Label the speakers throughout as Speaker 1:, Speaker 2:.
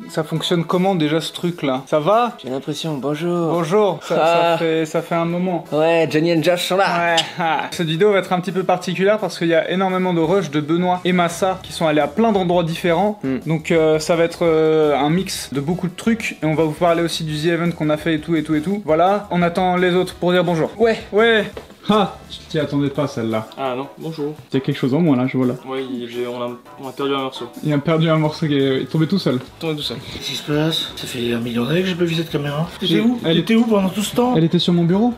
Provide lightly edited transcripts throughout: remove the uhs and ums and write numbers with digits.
Speaker 1: Ça fonctionne comment déjà ce truc là? Ça va?
Speaker 2: J'ai l'impression, bonjour.
Speaker 1: Bonjour, ça fait un moment.
Speaker 2: Ouais, Johnny and Josh sont là.
Speaker 1: Ouais. Cette vidéo va être un petit peu particulière parce qu'il y a énormément de rushs de Benoît et Massa qui sont allés à plein d'endroits différents. Donc ça va être un mix de beaucoup de trucs et on va vous parler aussi du The Event qu'on a fait et tout. Voilà, on attend les autres pour dire bonjour. Ouais. Ah, tu t'y attendais pas celle-là.
Speaker 3: Ah non, bonjour.
Speaker 1: Il y a quelque chose en moins là, je vois là.
Speaker 3: Oui, on a perdu un morceau.
Speaker 1: Il a perdu un morceau qui est tombé tout seul.
Speaker 3: Tombé tout seul.
Speaker 4: Qu'est-ce qui se passe? Ça fait 1 million d'années que j'ai pas vu cette caméra.
Speaker 1: T'étais où?
Speaker 4: Elle était où pendant tout ce temps?
Speaker 1: Elle était sur mon bureau.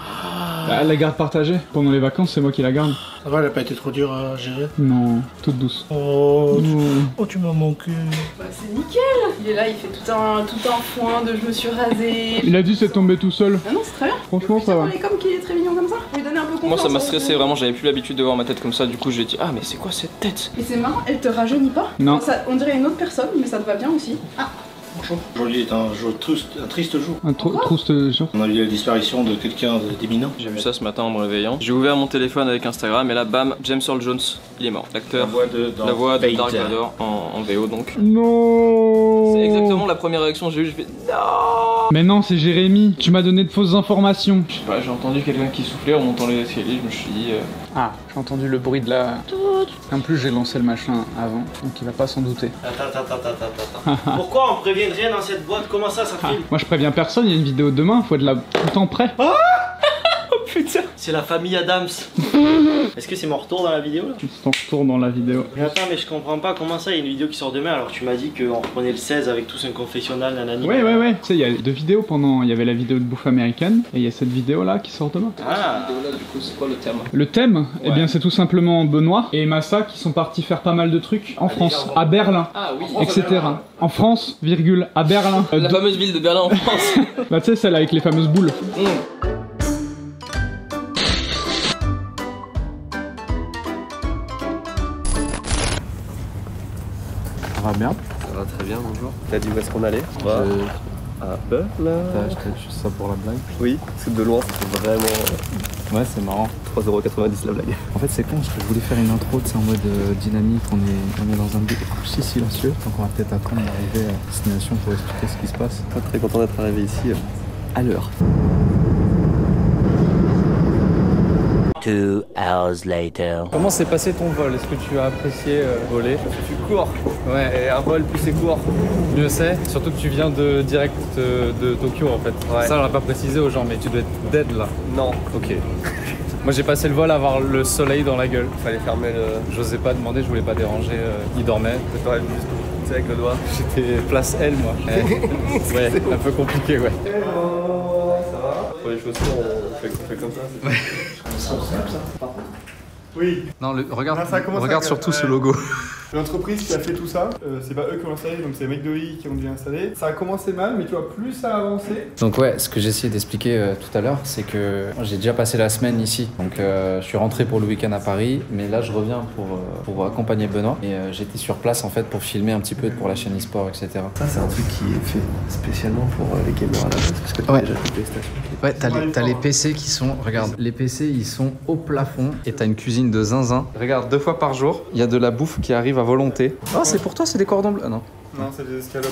Speaker 1: Bah, la garde partagée. Pendant les vacances, c'est moi qui la garde.
Speaker 4: Ça va, elle a pas été trop dure à gérer?
Speaker 1: Non, toute douce.
Speaker 4: Oh, tu m'as manqué.
Speaker 5: Bah c'est nickel. Il est là, il fait tout un foin de je me suis rasé.
Speaker 1: Il a dit c'est tombé tout seul.
Speaker 5: Ah non, c'est très bien.
Speaker 1: Franchement, ça va.
Speaker 5: Il est comme qu'il est très mignon comme ça. Je lui donner un peu confiance.
Speaker 3: Moi ça m'a stressé vraiment, j'avais plus l'habitude de voir ma tête comme ça, du coup j'ai dit ah mais c'est quoi cette tête?
Speaker 5: Et c'est marrant, elle te rajeunit pas?
Speaker 1: Non.
Speaker 5: Ça, on dirait une autre personne, mais ça te va bien aussi. Ah.
Speaker 4: Bonjour. Aujourd'hui est un triste jour.
Speaker 1: Un triste jour.
Speaker 4: On a vu la disparition de quelqu'un d'éminent.
Speaker 3: J'ai vu ça ce matin en me réveillant. J'ai ouvert mon téléphone avec Instagram et là bam, James Earl Jones, il est mort. L'acteur, la voix de Dark Vador en VO donc.
Speaker 1: Non.
Speaker 3: C'est exactement la première réaction que j'ai eue, je fais non.
Speaker 1: Mais non, c'est Jérémy. Tu m'as donné de fausses informations.
Speaker 3: Je sais pas, j'ai entendu quelqu'un qui soufflait en montant les escaliers, je me suis dit...
Speaker 1: Ah, j'ai entendu le bruit de la... En plus, j'ai lancé le machin avant, donc il va pas s'en douter.
Speaker 4: Attends. Pourquoi on prévient rien dans cette boîte? Comment ça filme?
Speaker 1: Moi, je préviens personne, il y a une vidéo demain, faut être là tout le temps prêt.
Speaker 4: Oh putain. C'est la famille Adams. Est-ce que c'est mon retour dans la vidéo là?
Speaker 1: C'est ton retour dans la vidéo.
Speaker 4: Mais attends, mais je comprends pas comment ça, il y a une vidéo qui sort demain alors que tu m'as dit qu'on reprenait le 16 avec tous un confessionnal, nanani.
Speaker 1: Ouais. Tu sais, il y a deux vidéos pendant... Il y avait la vidéo de bouffe américaine, et il y a cette vidéo là qui sort demain.
Speaker 4: Ah.
Speaker 3: Cette vidéo là du coup c'est quoi le thème?
Speaker 1: Le thème, eh bien c'est tout simplement Benoît et Massa qui sont partis faire pas mal de trucs en France, à Berlin,
Speaker 3: Ah oui,
Speaker 1: etc. En France, virgule, à Berlin.
Speaker 3: la fameuse ville de Berlin en France.
Speaker 1: Bah tu sais, celle avec les fameuses boules. Ça va bien?
Speaker 6: Ça va très bien, bonjour. T'as dit où est-ce qu'on allait? À Berlin.
Speaker 7: T'as acheté juste ça pour la blague?
Speaker 6: Oui, c'est de loin, c'était vraiment...
Speaker 7: Ouais, c'est marrant.
Speaker 6: 3,90€ la blague.
Speaker 7: En fait, c'est con parce que je voulais faire une intro, c'est en mode dynamique, on est dans un lieu si silencieux, donc on va peut-être attendre d'arriver à destination pour expliquer ce qui se passe.
Speaker 6: Très content d'être arrivé ici à l'heure.
Speaker 8: 2 hours later.
Speaker 7: Comment s'est passé ton vol? Est-ce que tu as apprécié voler?
Speaker 3: Tu cours. Ouais, et un vol plus c'est court.
Speaker 7: Mieux c'est, surtout que tu viens direct de Tokyo en fait.
Speaker 3: Ouais.
Speaker 7: Ça, on l'a pas précisé aux gens, mais tu dois être dead là.
Speaker 3: Non.
Speaker 7: Ok. Moi j'ai passé le vol à avoir le soleil dans la gueule.
Speaker 3: Fallait fermer le...
Speaker 7: J'osais pas demander, je voulais pas déranger. Il dormait.
Speaker 3: T'aurais juste tu sais, avec le doigt.
Speaker 7: J'étais place L moi. Ouais, un peu compliqué ouais.
Speaker 3: Hello, ça va? Pour les chaussures, on fait comme ça.
Speaker 4: Oui.
Speaker 7: Non, regarde,
Speaker 9: ça a commencé
Speaker 7: regarde
Speaker 9: à-
Speaker 7: surtout ce logo.
Speaker 9: L'entreprise qui a fait tout ça, c'est pas eux qui ont installé, donc c'est les mecs de OI qui ont dû installer. Ça a commencé mal, mais tu vois, plus ça a avancé.
Speaker 7: Donc ouais, ce que j'ai essayé d'expliquer tout à l'heure, c'est que moi, j'ai déjà passé la semaine ici. Donc je suis rentré pour le week-end à Paris, mais là je reviens pour accompagner Benoît. Et j'étais sur place en fait pour filmer un petit peu pour la chaîne e-sport, etc.
Speaker 6: Ça, c'est un truc qui est fait spécialement pour les gamers à la base, parce que t'as
Speaker 7: Ouais.
Speaker 6: déjà fait PlayStation.
Speaker 7: Ouais, t'as les PC qui sont... Regarde, les PC ils sont au plafond et t'as une cuisine de zinzin. Regarde, 2 fois par jour, il y a de la bouffe qui arrive à volonté. Oh, c'est pour toi, c'est des cordons bleus. Ah non.
Speaker 9: Non, c'est des escalopes.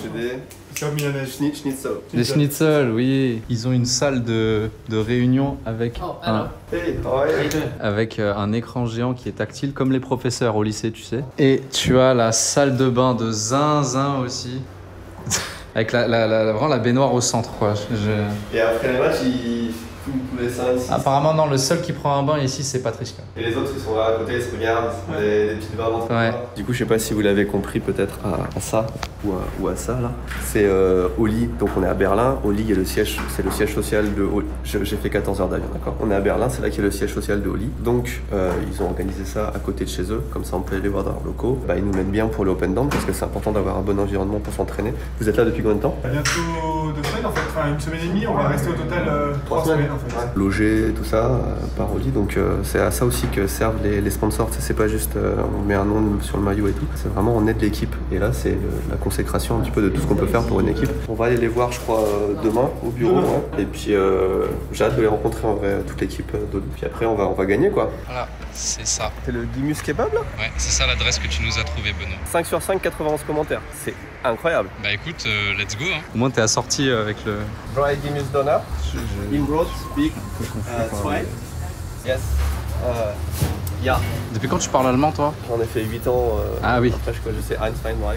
Speaker 6: C'est des
Speaker 9: Escalopes milanaises.
Speaker 6: schnitzel.
Speaker 7: Des schnitzels, oui. Ils ont une salle de réunion avec
Speaker 6: Hey, ouais.
Speaker 7: avec un écran géant qui est tactile comme les professeurs au lycée, tu sais. Et tu as la salle de bain de zinzin aussi. Avec vraiment la baignoire au centre, quoi.
Speaker 6: Et après les matchs, ils foutent tous les seins ici.
Speaker 7: Apparemment, non, le seul qui prend un bain ici, c'est Patricia.
Speaker 6: Et les autres, ils sont là à côté, ils se regardent, des petites barres d'entrée.
Speaker 7: Ouais.
Speaker 6: Du coup, je sais pas si vous l'avez compris peut-être à ça ou à ça là. C'est Oli, donc on est à Berlin. Oli est c'est le siège social de Oli. J'ai fait 14 heures d'avion, d'accord. On est à Berlin, c'est là qu'il y a le siège social de Oli. Donc ils ont organisé ça à côté de chez eux, comme ça on peut aller voir dans leurs locaux. Bah, ils nous mettent bien pour le Open Dance parce que c'est important d'avoir un bon environnement pour s'entraîner. Vous êtes là depuis combien de temps?
Speaker 9: Bientôt 2 semaines en fait, enfin 1 semaine et demie, on va rester au total 3 semaines. en fait.
Speaker 6: Ouais. Logé, tout ça, par Oli. Donc c'est à ça aussi que servent les sponsors. C'est pas juste on met un nom sur le maillot et tout. C'est vraiment on aide l'équipe. Et là c'est la consécration un petit peu de tout ce qu'on peut faire pour une équipe. On va aller les voir je crois demain au bureau. Ouais. Et puis j'ai hâte de les rencontrer en vrai, toute l'équipe d'Oli. Puis après on va gagner quoi.
Speaker 7: Voilà, c'est ça.
Speaker 6: C'est le Gimus Kebab là?
Speaker 7: Ouais, c'est ça l'adresse que tu nous as trouvé, Benoît.
Speaker 6: 5 sur 5, 91 commentaires. C'est incroyable.
Speaker 7: Bah écoute, let's go. Hein. Au moins t'es assorti avec le...
Speaker 6: Dry Gimus Donner. Imbrot, big, zwei. Yes. Yeah.
Speaker 7: Depuis quand tu parles allemand, toi?
Speaker 6: J'en ai fait 8 ans.
Speaker 7: Ah oui.
Speaker 6: Après, je sais Einstein, quoi.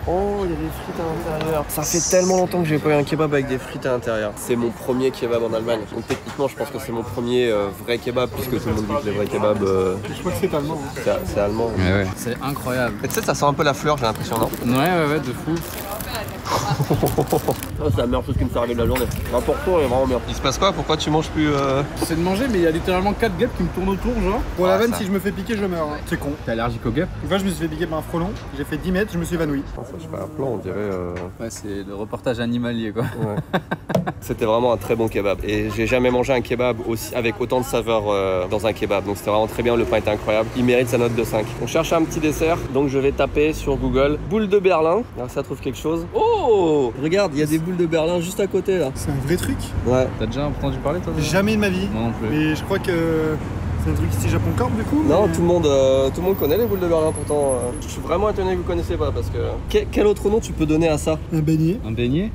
Speaker 6: Oh, il y a des frites à l'intérieur. Ça fait tellement longtemps que j'ai pas eu un kebab avec des frites à l'intérieur. C'est mon premier kebab en Allemagne. Donc techniquement, je pense que c'est mon premier vrai kebab, puisque tout le monde dit que les vrais kebabs.
Speaker 9: Je crois que c'est allemand.
Speaker 6: C'est allemand.
Speaker 7: Ouais. C'est incroyable.
Speaker 6: Et tu sais, ça sent un peu la fleur, j'ai l'impression, non?
Speaker 7: Ouais, de fou.
Speaker 6: C'est la meilleure chose qui me soit arrivée de la journée. N'importe quoi, il est vraiment bien. Il se passe quoi? Pourquoi tu manges plus
Speaker 9: J'essaie de manger, mais il y a littéralement 4 guêpes qui me tournent autour, genre. Pour la veine, si je me fais piquer, je meurs. Hein. C'est con.
Speaker 7: T'es allergique aux guêpes?
Speaker 9: Une fois, je me suis fait piquer par un frelon. J'ai fait 10 mètres, je me suis évanoui.
Speaker 6: Ça, je fais un plan, on dirait.
Speaker 7: Ouais, c'est le reportage animalier, quoi.
Speaker 6: Ouais. C'était vraiment un très bon kebab. Et j'ai jamais mangé un kebab aussi, avec autant de saveur dans un kebab. Donc c'était vraiment très bien, le pain était incroyable. Il mérite sa note de 5. On cherche un petit dessert, donc je vais taper sur Google boule de Berlin. Alors ça trouve quelque chose. Oh! Regarde, il y a des boules de Berlin juste à côté là.
Speaker 9: C'est un vrai truc.
Speaker 6: Ouais.
Speaker 7: T'as déjà entendu parler, toi?
Speaker 9: Jamais de ma vie.
Speaker 7: Moi non plus.
Speaker 9: Mais je crois que c'est un truc ici Japon Corp du coup.
Speaker 6: Non,
Speaker 9: mais...
Speaker 6: tout le monde connaît les boules de Berlin pourtant. Je suis vraiment étonné que vous connaissez pas parce que. Quel autre nom tu peux donner à ça?
Speaker 9: Un beignet.
Speaker 7: Un beignet?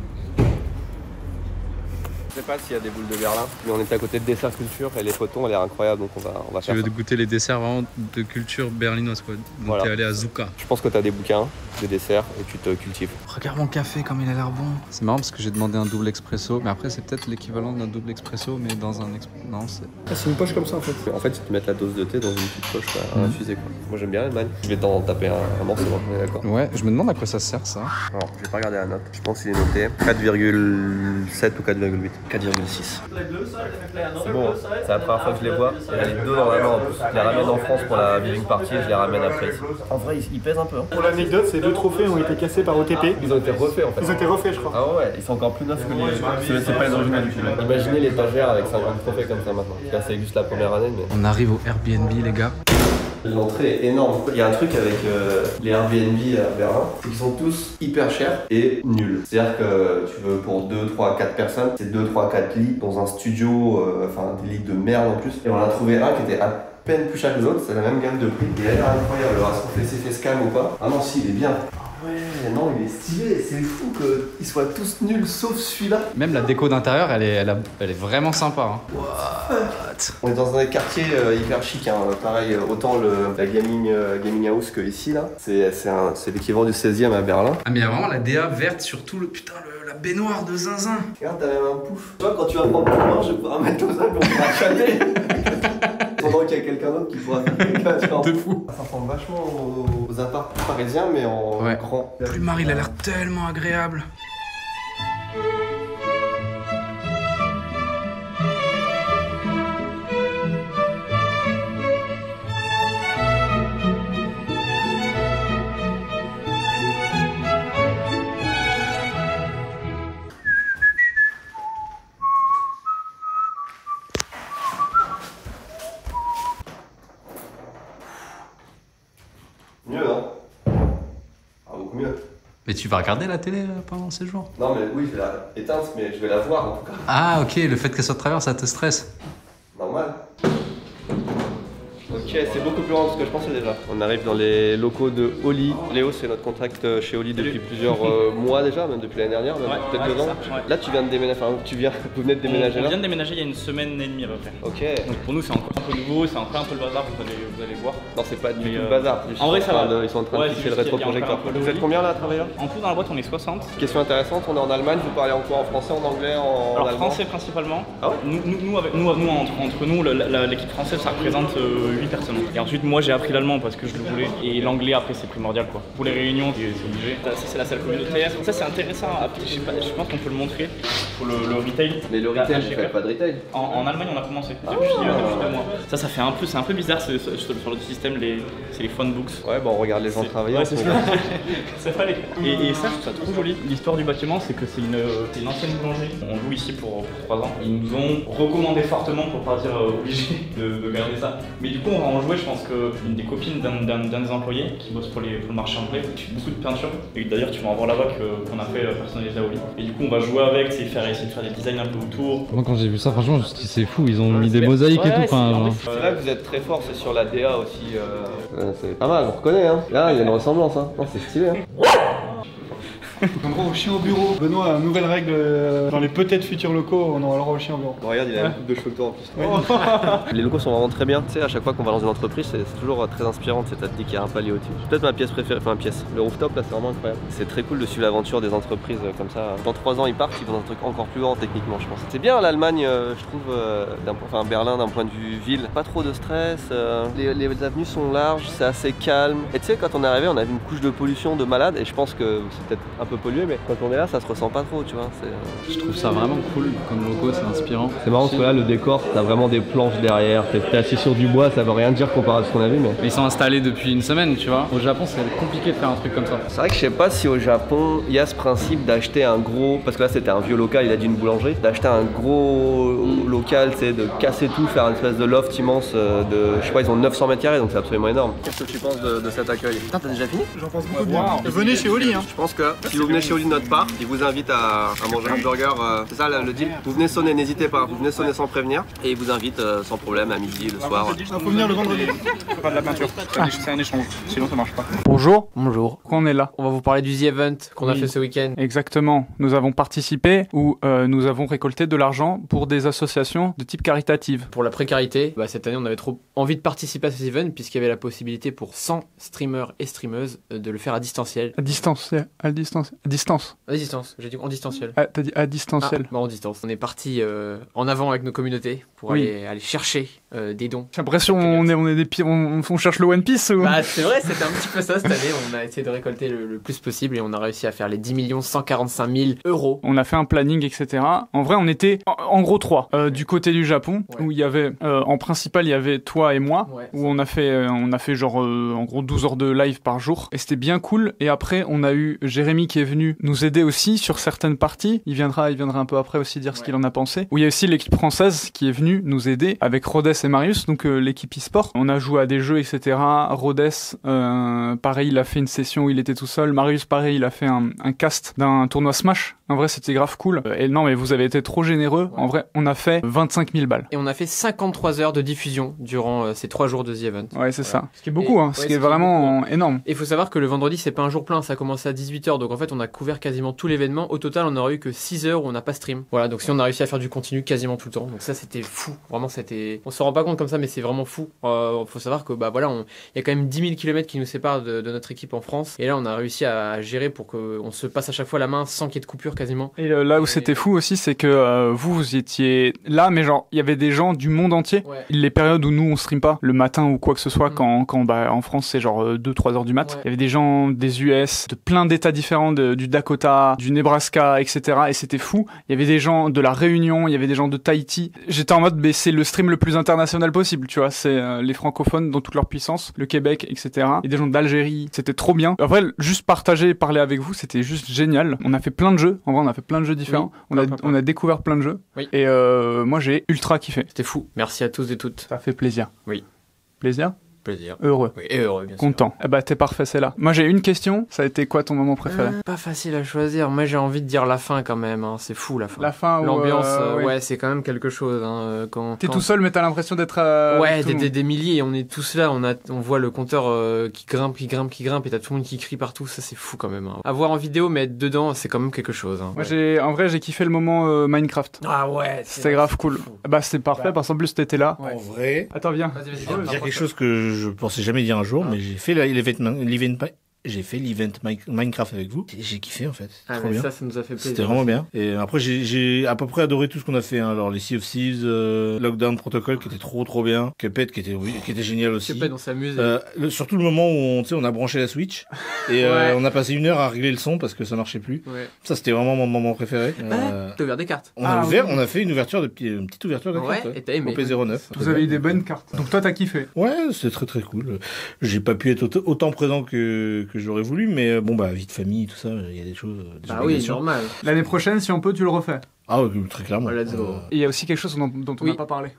Speaker 6: Je sais pas s'il y a des boules de Berlin, mais on est à côté de Dessert Culture et les photons ont l'air incroyables donc on va
Speaker 7: Tu
Speaker 6: faire
Speaker 7: veux
Speaker 6: ça.
Speaker 7: goûter les desserts vraiment de culture berlinoise, quoi. Donc
Speaker 6: Voilà.
Speaker 7: t'es allé à Zuka.
Speaker 6: Je pense que t'as des bouquins, des desserts et tu te cultives.
Speaker 7: Regarde mon café comme il a l'air bon. C'est marrant parce que j'ai demandé un double expresso, mais après c'est peut-être l'équivalent d'un double expresso, mais dans un non, c'est...
Speaker 9: Ah, c'est une poche comme ça en fait.
Speaker 6: En fait, ils te mettent la dose de thé dans une petite poche à infuser quoi. Moi j'aime bien l'Allemagne. Je vais t'en taper un morceau, on est d'accord.
Speaker 7: Ouais, je me demande à quoi ça sert ça.
Speaker 6: Alors, je vais pas regarder la note. Je pense qu'il est noté 4,7 ou 4,8. 4,6. C'est bon, c'est la première fois que je les vois. Il y a les deux dans la main en plus. Je les ramène en France pour la viewing party et je les ramène après ici. En vrai, ils pèsent un peu. Hein.
Speaker 9: Pour l'anecdote, ces 2 trophées ont été cassés par OTP.
Speaker 6: Ils ont été refaits en fait.
Speaker 9: Ils ont été refaits, je crois.
Speaker 6: Ah ouais, ils sont encore plus neufs que les. C'est pas les originaux du tout. Imaginez l'étagère avec 50 trophées comme ça maintenant. Là, c'est juste la première année, mais.
Speaker 7: On arrive au Airbnb, les gars.
Speaker 6: L'entrée est énorme. Il y a un truc avec les Airbnb à Berlin, c'est qu'ils sont tous hyper chers et nuls. C'est-à-dire que tu veux pour 2, 3, 4 personnes, c'est 2, 3, 4 lits dans un studio, enfin des lits de merde en plus. Et on a trouvé un qui était à peine plus cher que l'autre, c'est la même gamme de prix. Il a l'air incroyable. Alors est-ce qu'on fait scam ou pas? Ah non, si, il est bien. Ouais, non, il est stylé, c'est fou qu'ils soient tous nuls sauf celui-là.
Speaker 7: Même la déco d'intérieur, elle est vraiment sympa. Hein.
Speaker 6: What? On est dans un quartier hyper chic, hein. Pareil, autant la gaming house que ici là. C'est l'équivalent du 16e à Berlin.
Speaker 7: Ah mais il y a vraiment la DA verte sur tout la baignoire de zinzin.
Speaker 6: Regarde, t'as même un pouf. Tu vois, quand tu vas prendre ton bain, je vais pouvoir mettre tout ça et on pourra chatter. Pendant qu'il y a quelqu'un d'autre qui pourra faire quelque chose
Speaker 7: de fou.
Speaker 6: Ça ressemble vachement aux apparts parisiens, mais en grand.
Speaker 7: Plumard, il a l'air tellement agréable.
Speaker 6: Mieux, hein? Ah, beaucoup mieux.
Speaker 7: Mais tu vas regarder la télé pendant ces jours?
Speaker 6: Non, mais oui, je vais la éteindre, mais je vais la voir en tout cas.
Speaker 7: Ah, ok, le fait qu'elle soit de travers, ça te stresse?
Speaker 6: Normal. Ok, c'est beaucoup plus grand que ce que je pensais déjà. On arrive dans les locaux de Oli. Léo, c'est notre contact chez Oli depuis plusieurs mois déjà, même depuis l'année dernière, peut-être 2 ans.
Speaker 4: Ouais.
Speaker 6: Là, tu viens de déménager, enfin, vous venez de déménager
Speaker 4: On
Speaker 6: là.
Speaker 4: vient de déménager il y a une semaine et demie à peu près.
Speaker 6: Ok.
Speaker 4: Donc pour nous c'est encore un peu nouveau, c'est encore un peu le bazar, vous allez voir.
Speaker 6: Non, c'est pas du
Speaker 4: Mais,
Speaker 6: tout le bazar.
Speaker 4: en vrai, ça va.
Speaker 6: Ils sont en train
Speaker 4: Ouais,
Speaker 6: de
Speaker 4: c'est
Speaker 6: fixer le
Speaker 4: juste qu'il y a
Speaker 6: rétroprojecteur.
Speaker 4: encore un peu
Speaker 6: Vous
Speaker 4: de
Speaker 6: êtes combien là à travailler là?
Speaker 4: En tout dans la boîte on est 60.
Speaker 6: Question intéressante, on est en Allemagne, vous parlez en quoi? En français, en anglais, en
Speaker 4: Alors
Speaker 6: allemand?
Speaker 4: français principalement.
Speaker 6: Ah ouais?
Speaker 4: Nous entre nous, l'équipe française ça représente 8 personnes. Et ensuite moi j'ai appris l'allemand parce que je le voulais. Et l'anglais après c'est primordial quoi. Pour les réunions c'est obligé. Ça c'est la salle communautaire. Ça c'est intéressant, je pense qu'on peut le montrer pour le retail.
Speaker 6: Mais le retail, vous faites pas de retail?
Speaker 4: En Allemagne on a commencé depuis 2 mois. Ça fait un peu, c'est un peu bizarre sur le système, c'est les phone books.
Speaker 6: Ouais, bon, on regarde les gens travailler.
Speaker 4: Ouais, c'est ça. Ça fallait. Et ça, je trouve ça trop joli. L'histoire du bâtiment, c'est que c'est une ancienne boulangerie. On loue ici pour 3 ans. Ils nous ont recommandé fortement, pour pas dire obligé, de garder ça. Mais du coup, on va en jouer. Je pense qu'une des copines d'un des employés qui bosse pour le marché anglais, qui fait beaucoup de peinture. Et d'ailleurs, tu vas en voir là-bas qu'on a fait personnalisé à Oli. Et du coup, on va jouer avec, essayer de faire des designs un peu autour.
Speaker 8: Moi, quand j'ai vu ça, franchement, je me suis dit, c'est fou. Ils ont mis des mosaïques et tout.
Speaker 6: C'est là que vous êtes très fort, c'est sur la DA aussi. C'est pas mal, on reconnaît, hein. Là, il y a une ressemblance, hein. Non, c'est stylé, hein.
Speaker 9: En gros, au chien au bureau. Benoît a une nouvelle règle dans les peut-être futurs locaux, on aura le droit au chien au bureau.
Speaker 6: Bon, regarde, il a une coupe de cheveux que toi en plus. Les locaux sont vraiment très bien. Tu sais, à chaque fois qu'on va dans une entreprise, c'est toujours très inspirant. Tu sais, t'as dit qu'il y a un palier au-dessus. C'est peut-être ma pièce préférée, enfin, ma pièce. Le rooftop, là, c'est vraiment incroyable. C'est très cool de suivre l'aventure des entreprises comme ça. Dans 3 ans, ils partent, ils vont dans un truc encore plus grand techniquement, je pense. C'est bien l'Allemagne, je trouve, Berlin d'un point de vue ville. Pas trop de stress, les avenues sont larges, c'est assez calme. Et tu sais, quand on est arrivé, on avait une couche de pollution de malade. Et je pense que c'est peut-être un peu pollué, mais quand on est là, ça se ressent pas trop, tu vois.
Speaker 7: Je trouve ça vraiment cool comme logo, c'est inspirant.
Speaker 6: C'est marrant parce que là, le décor, t'as vraiment des planches derrière. T'es assis sur du bois, ça veut rien dire comparé à ce qu'on a vu, mais.
Speaker 7: Ils sont installés depuis une semaine, tu vois. Au Japon, c'est compliqué de faire un truc comme ça.
Speaker 6: C'est vrai que je sais pas si au Japon, il y a ce principe d'acheter un gros. Parce que là, c'était un vieux local, il a dit une boulangerie. D'acheter un gros local, tu sais, de casser tout, faire une espèce de loft immense de. Je sais pas, ils ont 900 mètres carrés, donc c'est absolument énorme. Qu'est-ce que tu penses de cet accueil? Putain, t'as déjà fini?
Speaker 9: J'en pense beaucoup bien. Venez chez Oli, hein.
Speaker 6: Je pense que si vous venez chez Oli de notre part, il vous invite à manger un burger. C'est ça le deal. Vous venez sonner, n'hésitez pas. Vous venez sonner sans prévenir. Et il vous invite sans problème à midi, le soir.
Speaker 9: Il faut venir le vendredi.
Speaker 4: C'est pas de la peinture, c'est un échange. Sinon, ça marche pas.
Speaker 1: Bonjour.
Speaker 2: Bonjour.
Speaker 1: Pourquoi on est là?
Speaker 2: On va vous parler du The Event qu'on a fait ce week-end.
Speaker 1: Exactement. Nous avons participé ou nous avons récolté de l'argent pour des associations de type caritative.
Speaker 2: Pour la précarité, cette année on avait trop envie de participer à ce event puisqu'il y avait la possibilité pour 100 streamers et streameuses de le faire à distanciel.
Speaker 1: À distance. À distance.
Speaker 2: À distance, j'ai dit en distanciel.
Speaker 1: Ah, t'as dit à distanciel.
Speaker 2: En distance. On est parti en avant avec nos communautés pour aller chercher des dons.
Speaker 1: J'ai l'impression on est des pires, on cherche le One Piece ou...
Speaker 2: C'est vrai, c'était un petit peu ça cette année. On a essayé de récolter le plus possible et on a réussi à faire les 10 145 000 euros.
Speaker 1: On a fait un planning, etc. En vrai, on était en gros 3. Du côté du Japon, où il y avait, en principal, il y avait toi et moi, où on a fait genre, en gros 12 heures de live par jour. Et c'était bien cool. Et après, on a eu Jérémy qui est venu nous aider aussi sur certaines parties. Il viendra un peu après aussi dire ce qu'il en a pensé. Où il y a aussi l'équipe française qui est venue nous aider avec Rhodes et Marius, donc l'équipe e-sport. On a joué à des jeux, etc. Rhodes, pareil, il a fait une session où il était tout seul. Marius, pareil, il a fait un cast d'un tournoi Smash. En vrai, c'était grave cool. Et non, mais vous avez été trop généreux. En vrai, on a fait 25 000 balles.
Speaker 2: Et on a fait 53 heures de diffusion durant ces 3 jours de The Event.
Speaker 1: Ouais, c'est ça. Ce qui est beaucoup, ce qui est vraiment énorme.
Speaker 2: Et il faut savoir que le vendredi, c'est pas un jour plein. Ça a commencé à 18h. Donc en fait, on a couvert quasiment tout l'événement. Au total, on n'aurait eu que 6 heures où on n'a pas stream. Voilà, donc si on a réussi à faire du continu quasiment tout le temps. Donc ça, c'était fou. Vraiment, c'était. On se rend pas compte comme ça, mais c'est vraiment fou. Faut savoir que, il y a quand même 10 000 km qui nous séparent de notre équipe en France. Et là, on a réussi à gérer pour qu'on se passe à chaque fois la main sans qu'il y ait de coupure quasiment.
Speaker 1: Et là où c'était fou aussi, c'est que vous étiez là, mais genre, il y avait des gens du monde entier. Ouais. Les périodes où nous, on stream pas, le matin ou quoi que ce soit, quand en France, c'est genre 2-3 heures du mat. Il y avait des gens des US, de plein d'états différents, du Dakota, du Nebraska, etc. Et c'était fou. Il y avait des gens de la Réunion, il y avait des gens de Tahiti. J'étais en mode, c'est le stream le plus international possible, tu vois. C'est les francophones dans toute leur puissance, le Québec, etc. Et des gens d'Algérie. C'était trop bien. Après, juste partager, parler avec vous, c'était juste génial. On a fait plein de jeux. En vrai, on a fait plein de jeux différents. Oui, on a découvert plein de jeux. Oui. Et moi, j'ai ultra kiffé.
Speaker 2: C'était fou. Merci à tous et toutes.
Speaker 1: Ça fait plaisir.
Speaker 2: Oui.
Speaker 1: Plaisir?
Speaker 2: Plaisir.
Speaker 1: Heureux.
Speaker 2: Oui, et heureux, bien sûr.
Speaker 1: Content. T'es parfait, c'est là. Moi, j'ai une question. Ça a été quoi ton moment préféré?
Speaker 2: Pas facile à choisir. Moi, j'ai envie de dire la fin quand même. C'est fou, la fin.
Speaker 1: La fin,
Speaker 2: l'ambiance, ouais, c'est quand même quelque chose.
Speaker 1: T'es tout seul, mais t'as l'impression d'être.
Speaker 2: Ouais, des milliers. On est tous là. On voit le compteur qui grimpe, et t'as tout le monde qui crie partout. Ça, c'est fou quand même. À voir en vidéo, mais être dedans, c'est quand même quelque chose.
Speaker 1: Moi, en vrai, j'ai kiffé le moment Minecraft.
Speaker 2: Ah ouais.
Speaker 1: C'était grave cool. C'est parfait, parce qu'en plus, t'étais là.
Speaker 10: En vrai.
Speaker 1: Attends, viens.
Speaker 10: Je vais dire quelque chose que je pensais jamais dire un jour, mais j'ai fait l'event j'ai fait l'event Minecraft avec vous. Et j'ai kiffé en fait.
Speaker 2: Ah,
Speaker 10: Trop bien.
Speaker 2: Ça nous a fait plaisir.
Speaker 10: C'était vraiment bien. Et après, j'ai à peu près adoré tout ce qu'on a fait. Hein. Alors, les Sea of Thieves, Lockdown Protocol qui était trop bien. Cuphead qui était génial aussi.
Speaker 2: Cuphead, on s'amuse.
Speaker 10: Surtout le moment où on a branché la Switch et on a passé 1 heure à régler le son parce que ça marchait plus. Ouais. Ça, c'était vraiment mon moment préféré.
Speaker 2: T'as ouvert des cartes.
Speaker 10: On a fait une petite ouverture de cartes.
Speaker 2: Et t'as aimé.
Speaker 10: Au P09.
Speaker 1: Vous avez eu des bonnes cartes. Donc toi, t'as kiffé.
Speaker 10: Ouais, c'est très cool. J'ai pas pu être autant présent que j'aurais voulu, mais bon, vie de famille, tout ça, il y a des choses.
Speaker 2: Bah oui, normal.
Speaker 1: L'année prochaine, si on peut, tu le refais.
Speaker 10: Ah oui, très clairement.
Speaker 1: Et il y a aussi quelque chose dont on n'a pas parlé.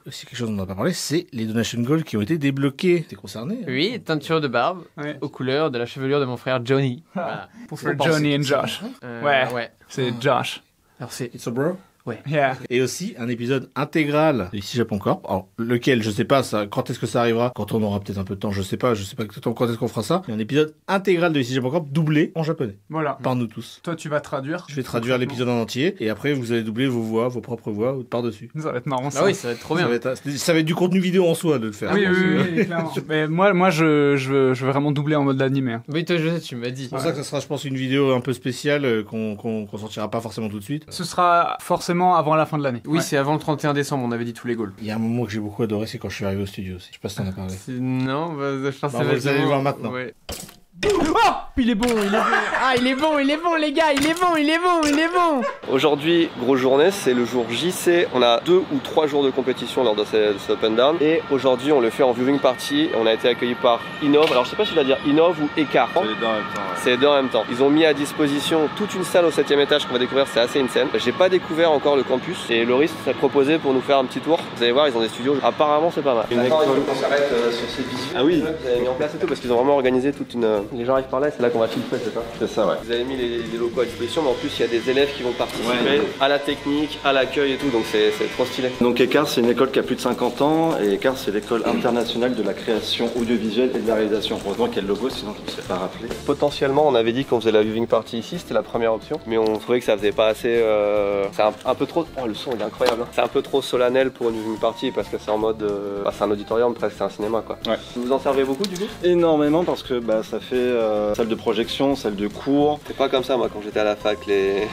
Speaker 10: C'est les donation gold qui ont été débloqués. T'es concerné?
Speaker 2: Oui, teinture de barbe aux couleurs de la chevelure de mon frère Johnny.
Speaker 1: Voilà. Pour faire Johnny et Josh. Ouais. C'est Josh.
Speaker 10: Alors c'est It's a Bro?
Speaker 2: Ouais.
Speaker 1: Yeah.
Speaker 10: Et aussi un épisode intégral de Ici Japon Corp. Alors, lequel, je sais pas, quand est-ce que ça arrivera? Quand on aura peut-être un peu de temps, je sais pas exactement quand est-ce qu'on fera ça. Il y a un épisode intégral de Ici Japon Corp doublé en japonais.
Speaker 1: Voilà.
Speaker 10: Par nous tous.
Speaker 1: Toi, tu vas traduire.
Speaker 10: Je vais traduire l'épisode en entier et après vous allez doubler vos propres voix par-dessus.
Speaker 1: Ça va être marrant ça.
Speaker 2: Ah oui, ça va être trop bien.
Speaker 10: Ça va être du contenu vidéo en soi de le faire.
Speaker 1: Oui, clairement. Mais moi je veux vraiment doubler en mode animé. Hein.
Speaker 2: Oui, toi, tu m'as dit.
Speaker 10: C'est pour ça que ça sera, je pense, une vidéo un peu spéciale qu'on sortira pas forcément tout de suite.
Speaker 1: Ce sera forcément avant la fin de l'année.
Speaker 2: Oui, c'est avant le 31 décembre, on avait dit tous les goals.
Speaker 10: Il y a un moment que j'ai beaucoup adoré, c'est quand je suis arrivé au studio aussi. Je sais pas si t'en as parlé.
Speaker 2: Non, je pense que
Speaker 10: vous allez le voir maintenant.
Speaker 2: Ouais.
Speaker 1: Oh, il est bon.
Speaker 2: Ah, il est bon, les gars, il est bon.
Speaker 6: Aujourd'hui, grosse journée, c'est le jour JC. On a 2 ou 3 jours de compétition lors de cet open down. Et aujourd'hui, on le fait en viewing party. On a été accueilli par Innov. Alors, je sais pas si je dois dire Innov ou Écart.
Speaker 3: C'est les deux en même temps.
Speaker 6: C'est les deux en même temps. Ils ont mis à disposition toute une salle au 7e étage qu'on va découvrir. C'est assez insane. J'ai pas découvert encore le campus. Et Loris s'est proposé pour nous faire un petit tour. Vous allez voir, ils ont des studios. Apparemment, c'est pas mal. D'accord, il faut qu'on s'arrête sur ces visuels.
Speaker 3: Ah oui.
Speaker 6: Vous avez mis en place et tout parce qu'ils ont vraiment organisé toute une. Les gens arrivent par là et c'est là qu'on va filtrer, c'est ça?
Speaker 3: C'est ça, ouais.
Speaker 6: Vous avez mis les locaux à disposition, mais en plus il y a des élèves qui vont participer à la technique, à l'accueil et tout, donc c'est trop stylé.
Speaker 11: Donc Écart, c'est une école qui a plus de 50 ans, et Écart, c'est l'école internationale de la création audiovisuelle et de la réalisation. Heureusement qu'il y a le logo, sinon je ne serais pas rappelé.
Speaker 6: Potentiellement, on avait dit qu'on faisait la viewing party ici, c'était la première option, mais on trouvait que ça faisait pas assez. C'est un peu trop. Oh, le son il est incroyable. Hein. C'est un peu trop solennel pour une viewing party parce que c'est en mode. C'est un auditorium, presque c'est un cinéma quoi.
Speaker 11: Ouais.
Speaker 6: Vous en servez beaucoup du coup?
Speaker 11: Énormément parce que ça fait salle de projection, salle de cours.
Speaker 6: C'est pas comme ça moi quand j'étais à la fac, les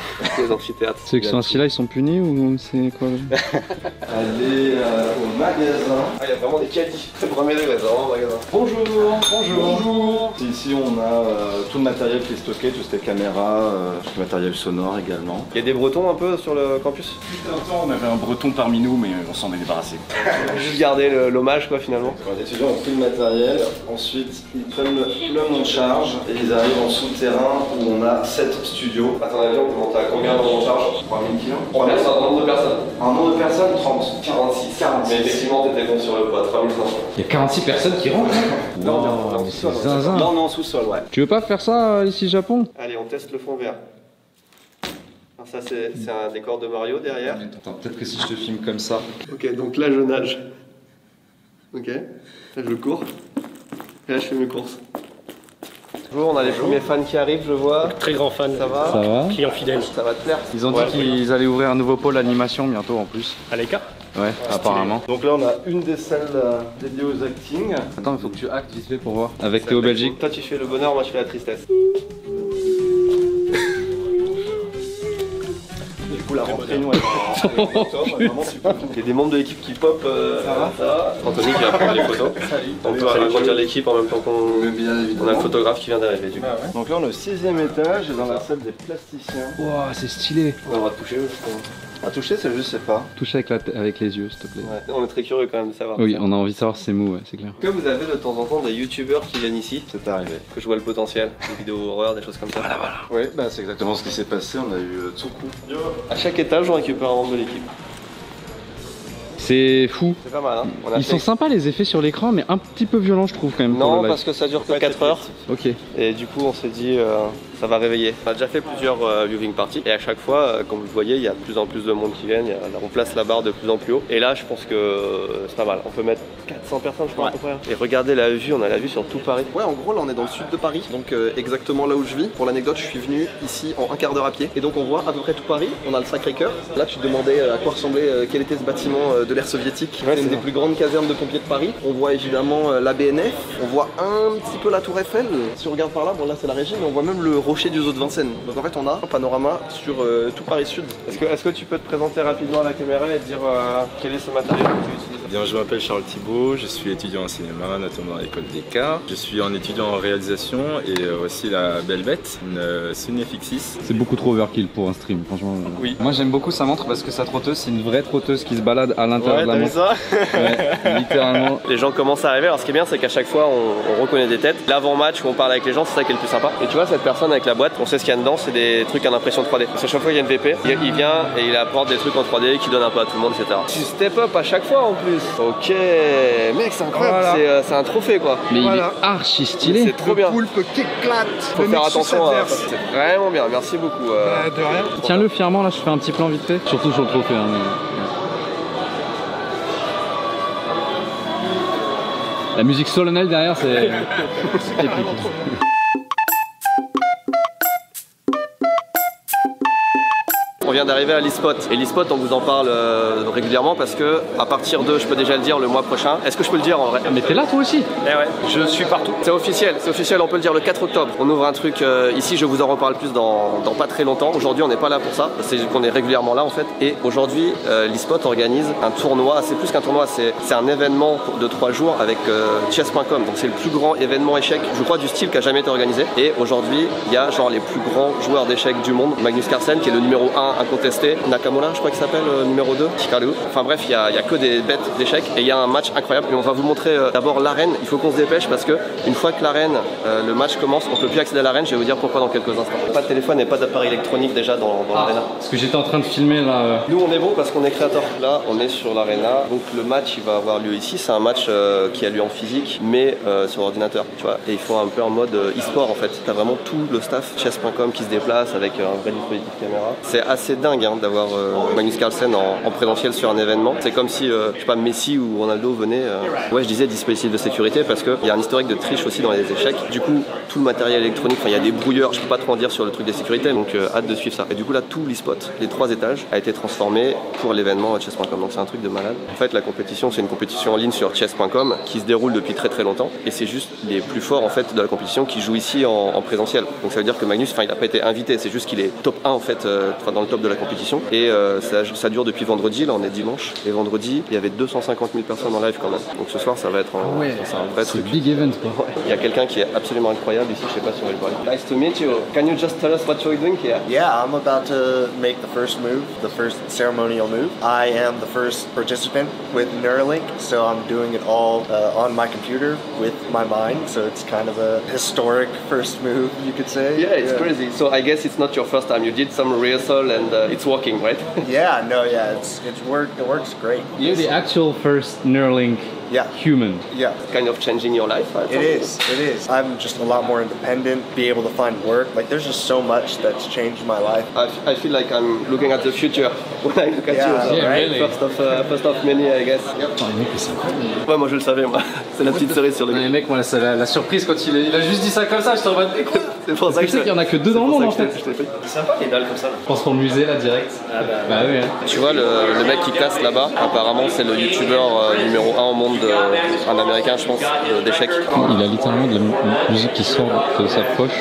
Speaker 6: amphithéâtres.
Speaker 8: Ceux qui sont assis là, ils sont punis ou c'est quoi?
Speaker 11: Aller au magasin.
Speaker 6: Ah, il y a vraiment des caddies. Premier degré, c'est vraiment magasin.
Speaker 11: Bonjour. Ici on a tout le matériel qui est stocké, tout ce qui est caméra, tout le matériel sonore également.
Speaker 6: Il y a des Bretons un peu sur le campus?
Speaker 11: Depuis un temps on avait un Breton parmi nous mais on s'en est débarrassé.
Speaker 6: Juste garder l'hommage quoi finalement.
Speaker 11: Les étudiants ont pris le matériel, ensuite ils prennent l'homme en charge et ils arrivent en souterrain où on a 7 studios.
Speaker 6: À ton avis on peut monter à combien d'hommes en charge?
Speaker 11: 3000 kilos.
Speaker 6: Un nombre de personnes.
Speaker 11: Un nombre de personnes 30.
Speaker 6: 46. Mais effectivement t'étais bon sur le poids, 3500.
Speaker 8: Il y a 46 personnes qui rentrent.
Speaker 6: Non,
Speaker 8: c'est zinzin.
Speaker 6: Non, sous-sol, ouais.
Speaker 8: Tu veux pas faire ça ici Japon?
Speaker 6: Allez, on teste le fond vert. Alors ça c'est un décor de Mario derrière.
Speaker 8: Attends, peut-être que si je te filme comme ça.
Speaker 6: Ok, donc là je nage. Ok, là je cours. Et là je fais mes courses. Bonjour, on a les premiers fans qui arrivent, je vois.
Speaker 12: Très grand fan.
Speaker 6: Ça va?
Speaker 8: Ça va?
Speaker 12: Client fidèle.
Speaker 6: Ça va te plaire?
Speaker 8: Ils ont dit qu'ils allaient ouvrir un nouveau pôle animation bientôt en plus.
Speaker 12: À l'écart?
Speaker 8: Ouais, apparemment.
Speaker 11: Donc là on a une des salles dédiées aux acting.
Speaker 8: Attends, il faut que tu actes vite fait pour voir. Avec Théo Belgique.
Speaker 6: Toi tu fais le bonheur, moi je fais la tristesse. La rentrée nous vraiment super. Il y a des membres de l'équipe qui pop. Ça va? Anthony qui va prendre les photos. On peut agrandir l'équipe en même temps qu'on a le photographe qui vient d'arriver du coup.
Speaker 11: Donc là on est au 6e étage et dans la salle des plasticiens.
Speaker 8: Wow, c'est stylé.
Speaker 6: On a le droit de toucher aussi.
Speaker 11: À toucher, c'est je sais pas.
Speaker 8: Touche avec les yeux, s'il te plaît.
Speaker 6: Ouais, on est très curieux quand même de savoir.
Speaker 8: Oui, on a envie de savoir si c'est mou, ouais, c'est clair.
Speaker 6: Que vous avez de temps en temps des youtubeurs qui viennent ici?
Speaker 11: C'est arrivé.
Speaker 6: Que je vois le potentiel, des vidéos horreur, des choses comme ça.
Speaker 11: Voilà. Oui, c'est exactement ce qui s'est passé. On a eu Tsuku.
Speaker 6: À chaque étage, on récupère un membre de l'équipe.
Speaker 8: C'est fou.
Speaker 6: C'est pas mal, hein.
Speaker 8: Ils sont sympas les effets sur l'écran, mais un petit peu violents, je trouve quand même.
Speaker 6: Non, parce que ça dure que 4 heures.
Speaker 8: Ok.
Speaker 6: Et du coup, on s'est dit, ça va réveiller. On a déjà fait plusieurs viewing parties et à chaque fois, comme vous le voyez, il y a de plus en plus de monde qui viennent, on place la barre de plus en plus haut. Et là, je pense que c'est pas mal. On peut mettre 400 personnes, je crois, à peu près. Et regardez la vue, on a la vue sur tout Paris. Ouais, en gros, là, on est dans le sud de Paris, donc exactement là où je vis. Pour l'anecdote, je suis venu ici en un quart d'heure à pied. Et donc, on voit à peu près tout Paris. On a le Sacré-Cœur. Là, tu te demandais à quoi ressemblait, quel était ce bâtiment de l'ère soviétique. C'est une des plus grandes casernes de pompiers de Paris. On voit évidemment la BNF. On voit un petit peu la Tour Eiffel. Si on regarde par là, bon, là, c'est la régie, mais on voit même le rocher du zoo de Vincennes. Donc, en fait, on a un panorama sur tout Paris Sud. Est-ce que tu peux te présenter rapidement à la caméra et dire quel est ce matériel que tu utilises?
Speaker 12: Bien, je m'appelle Charles Thibault, je suis étudiant en cinéma, notamment à l'école des Cas. Je suis en étudiant en réalisation et aussi la Belle Bête, une Sony FX6.
Speaker 8: C'est beaucoup trop overkill pour un stream, franchement.
Speaker 7: Oui. Moi j'aime beaucoup sa montre parce que sa trotteuse, c'est une vraie trotteuse qui se balade à l'intérieur de la montre.
Speaker 6: T'as vu ça?
Speaker 7: Ouais, littéralement.
Speaker 6: Les gens commencent à arriver. Alors ce qui est bien, c'est qu'à chaque fois, on reconnaît des têtes. L'avant-match où on parle avec les gens, c'est ça qui est le plus sympa. Et tu vois, cette personne avec la boîte, on sait ce qu'il y a dedans, c'est des trucs en impression 3D. Parce que chaque fois, il y a une VP, il vient et il apporte des trucs en 3D qui donnent un peu à tout le monde, etc. Tu step up à chaque fois en plus. Ok, mec, c'est incroyable, voilà. C'est un trophée quoi.
Speaker 8: Mais il est archi stylé.
Speaker 6: C'est trop bien.
Speaker 9: Poulpe qui éclate.
Speaker 6: Faut faire attention à. C'est vraiment bien, merci beaucoup.
Speaker 9: De rien.
Speaker 8: Tiens-le fièrement, là, je fais un petit plan vite fait. Surtout sur le trophée. Hein, mais... La musique solennelle derrière, c'est épique.
Speaker 6: On vient d'arriver à l'e-spot et l'e-spot on vous en parle régulièrement parce que à partir de, je peux déjà le dire, le mois prochain. Est-ce que je peux le dire en vrai?
Speaker 8: Mais t'es là toi aussi?
Speaker 6: Eh ouais, je suis partout. C'est officiel, on peut le dire le 4 octobre. On ouvre un truc ici, je vous en reparle plus dans pas très longtemps. Aujourd'hui on n'est pas là pour ça, c'est qu'on est régulièrement là en fait. Et aujourd'hui l'e-spot organise un tournoi, c'est plus qu'un tournoi, c'est un événement de 3 jours avec chess.com. Donc c'est le plus grand événement échec, je crois, du style qui a jamais été organisé. Et aujourd'hui il y a genre les plus grands joueurs d'échecs du monde. Magnus Carlsen qui est le numéro 1 incontesté, Nakamura je crois qu'il s'appelle, numéro 2, Hikaru. Enfin bref, il y a que des bêtes d'échecs et il y a un match incroyable. Et on va vous montrer d'abord l'arène. Il faut qu'on se dépêche parce que une fois que l'arène, le match commence, on peut plus accéder à l'arène. Je vais vous dire pourquoi dans quelques instants. Pas de téléphone et pas d'appareil électronique déjà dans l'arène.
Speaker 7: Parce que j'étais en train de filmer là.
Speaker 6: Nous on est bon parce qu'on est créateur. Là on est sur l'arena. Donc le match il va avoir lieu ici. C'est un match qui a lieu en physique mais sur ordinateur. Tu vois. Et ils font un peu en mode e-sport en fait. T'as vraiment tout le staff chess.com qui se déplace avec un vrai dispositif caméra. C'est assez dingue hein, d'avoir Magnus Carlsen en présentiel sur un événement. C'est comme si je sais pas, Messi ou Ronaldo venaient. Ouais, je disais dispositif de sécurité parce qu'il y a un historique de triche aussi dans les échecs. Du coup, tout le matériel électronique, il y a des brouilleurs, je peux pas trop en dire sur le truc des sécurités, donc hâte de suivre ça. Et du coup là, tout l'e-spot, les 3 étages, a été transformé pour l'événement chess.com. Donc c'est un truc de malade. En fait, la compétition, c'est une compétition en ligne sur chess.com qui se déroule depuis très très longtemps. Et c'est juste les plus forts en fait de la compétition qui jouent ici en présentiel. Donc ça veut dire que Magnus, il n'a pas été invité, c'est juste qu'il est top 1 en fait, dans le top de la compétition. Et ça dure depuis vendredi, là on est dimanche. Et vendredi, il y avait 250 000 personnes en live quand même. Donc ce soir, ça va être un vrai truc.
Speaker 7: Big event quoi.
Speaker 6: Il y a quelqu'un qui est absolument incroyable ici, je sais pas si on va le parler. Nice to meet you. Can you just tell us what you're doing here?
Speaker 13: Yeah, I'm about to make the first move, the first ceremonial move. I am the first participant with Neuralink, so I'm doing it all on my computer with my mind. So it's kind of a historic first move, you could say.
Speaker 6: Yeah, it's crazy. So I guess it's not your first time. You did some rehearsal and it's working, right?
Speaker 13: Yeah, it works great.
Speaker 8: You're the actual first Neuralink human.
Speaker 13: Yeah.
Speaker 6: Kind of changing your life?
Speaker 13: It is. I'm just a lot more independent, be able to find work. Like there's just so much that's changed my life.
Speaker 6: I feel like I'm looking at the future when I look at you. So
Speaker 8: really.
Speaker 6: First of many, I guess. Yep.
Speaker 7: Oh, les mecs, c'est incroyable.
Speaker 6: Ouais, moi je le savais, moi. C'est la petite cerise sur le.
Speaker 7: Les mecs, moi, c'est la surprise quand il a juste dit ça comme ça, je t'en mode.
Speaker 6: C'est pour ça que
Speaker 8: tu sais qu'il y en a que 2 dans le monde en fait.
Speaker 6: C'est sympa les dalles comme ça.
Speaker 7: Je pense pour le musée là direct. Bah oui. Hein.
Speaker 6: Tu vois le mec qui casse là-bas, apparemment c'est le youtubeur numéro 1 au monde, un américain je pense, d'échecs.
Speaker 8: Il a littéralement de la musique qui sort de sa poche.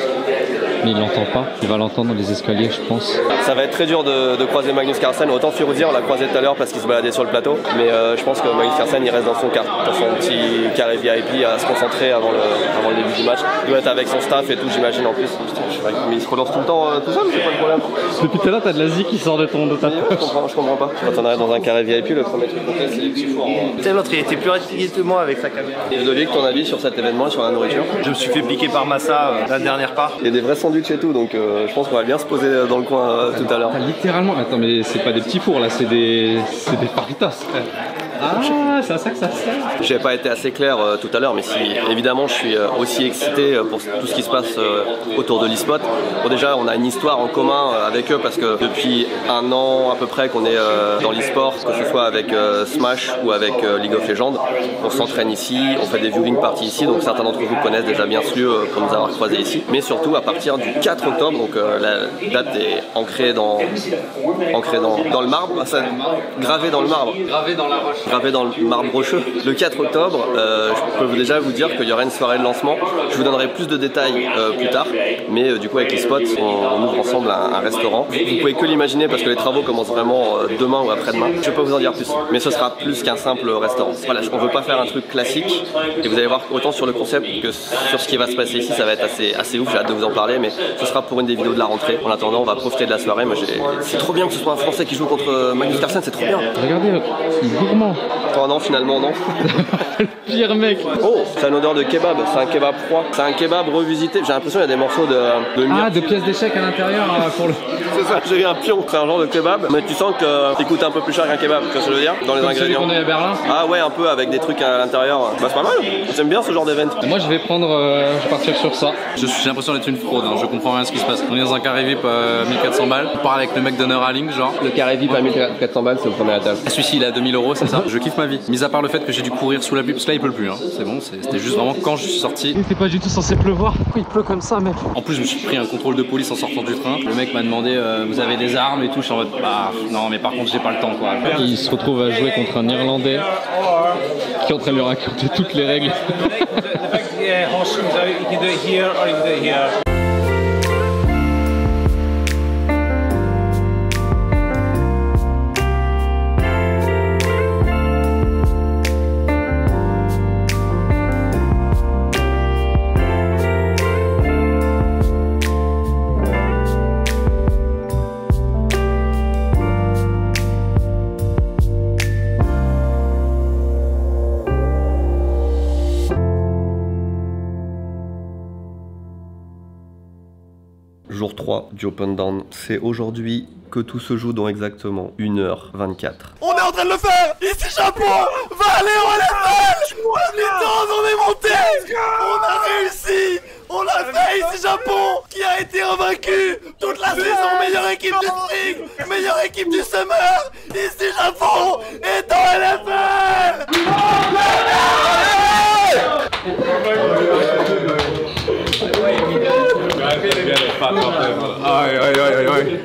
Speaker 8: Mais il l'entend pas, il va l'entendre dans les escaliers je pense.
Speaker 6: Ça va être très dur de croiser Magnus Carlsen, autant Firouzi on l'a croisé tout à l'heure parce qu'il se baladait sur le plateau, mais je pense que Magnus Carlsen il reste dans son petit carré VIP à se concentrer avant le début du match. Il doit être avec son staff et tout j'imagine en plus. Mais il se relance tout le temps tout seul, c'est pas le problème.
Speaker 8: Depuis tout à l'heure t'as de la zik qui sort de ta poche.
Speaker 6: Je comprends pas. Quand on arrive dans un carré VIP, le premier truc qu'on fait c'est les petits fours.
Speaker 4: L'autre il était plus rapide que moi avec sa caméra.
Speaker 6: Et Ludovic, ton avis sur cet événement et sur la nourriture?
Speaker 4: Je me suis fait piquer par Massa la dernière part.
Speaker 6: Il y a des vrais sandwichs et tout, donc je pense qu'on va bien se poser dans le coin tout à l'heure.
Speaker 8: Littéralement, attends mais c'est pas des petits fours là, c'est des faritas.
Speaker 14: Ah, c'est à ça que ça sert.
Speaker 6: J'ai pas été assez clair tout à l'heure, mais si évidemment je suis aussi excité pour tout ce qui se passe autour de l'e-sport. Bon, déjà, on a une histoire en commun avec eux parce que depuis un an à peu près qu'on est dans l'e-sport, que ce soit avec Smash ou avec League of Legends, on s'entraîne ici, on fait des viewing parties ici, donc certains d'entre vous connaissent déjà bien sûr pour nous avoir croisés ici. Mais surtout à partir du 4 octobre, donc la date est ancrée dans le marbre, ça, gravé dans le marbre.
Speaker 2: Gravé dans la roche.
Speaker 6: Gravé dans le marbre rocheux. Le 4 octobre, je peux déjà vous dire qu'il y aura une soirée de lancement. Je vous donnerai plus de détails plus tard, mais du coup avec les spots, on ouvre ensemble un restaurant. Vous pouvez que l'imaginer parce que les travaux commencent vraiment demain ou après-demain. Je peux pas vous en dire plus, mais ce sera plus qu'un simple restaurant. Voilà, on veut pas faire un truc classique et vous allez voir autant sur le concept que sur ce qui va se passer ici, ça va être assez ouf. J'ai hâte de vous en parler, mais ce sera pour une des vidéos de la rentrée. En attendant, on va profiter de la soirée. Moi, c'est trop bien que ce soit un Français qui joue contre Magnus Carlsen, c'est trop bien.
Speaker 14: Regardez, il est gourmand.
Speaker 6: Oh non, finalement non.
Speaker 14: Pire mec.
Speaker 6: Oh, c'est une odeur de kebab, c'est un kebab froid. C'est un kebab revisité. J'ai l'impression qu'il y a des morceaux de myrte.
Speaker 14: Ah, de pièces d'échecs à l'intérieur pour le.
Speaker 6: C'est ça, j'ai eu un pion. C'est un genre de kebab, mais tu sens qu'il coûte un peu plus cher qu'un kebab, tu vois ce que je veux dire? Dans les
Speaker 14: comme
Speaker 6: ingrédients.
Speaker 14: Celui qu'on a à Berlin.
Speaker 6: Ah ouais, un peu avec des trucs à l'intérieur. Bah c'est pas mal. J'aime bien ce genre d'événement.
Speaker 14: Moi je vais je vais partir sur ça.
Speaker 7: J'ai l'impression d'être une fraude, hein. Je comprends rien à ce qui se passe. On est dans un carré VIP 1400 balles. On parle avec le mec d'honneur à Link, genre.
Speaker 6: Le carré VIP à 1400 balles, c'est au premier à table.
Speaker 7: Celui-ci il est à 2000 €, c'est ça? Je kiffe ma vie. Mis à part le fait que j'ai dû courir sous la pluie, parce que là il pleut plus, hein. C'est bon, c'était juste vraiment quand je suis sorti.
Speaker 14: C'est pas du tout censé pleuvoir. Pourquoi il pleut comme ça, mec?
Speaker 7: En plus, je me suis pris un contrôle de police en sortant du train. Le mec m'a demandé vous avez des armes et tout. Je suis en mode bah non, mais par contre j'ai pas le temps quoi.
Speaker 14: Il se retrouve à jouer contre un Irlandais qui est en train de lui raconter toutes les règles.
Speaker 6: Jour 3 du Open Down. C'est aujourd'hui que tout se joue dans exactement 1h24.
Speaker 15: On est en train de le faire. Ici Japon va aller en NFL. On est monté. On a réussi. On l'a fait ici Japon qui a été invaincu toute la saison. Meilleure équipe du spring, meilleure équipe du summer. Ici Japon est en NFL.
Speaker 12: Aye, aye, aye, aye.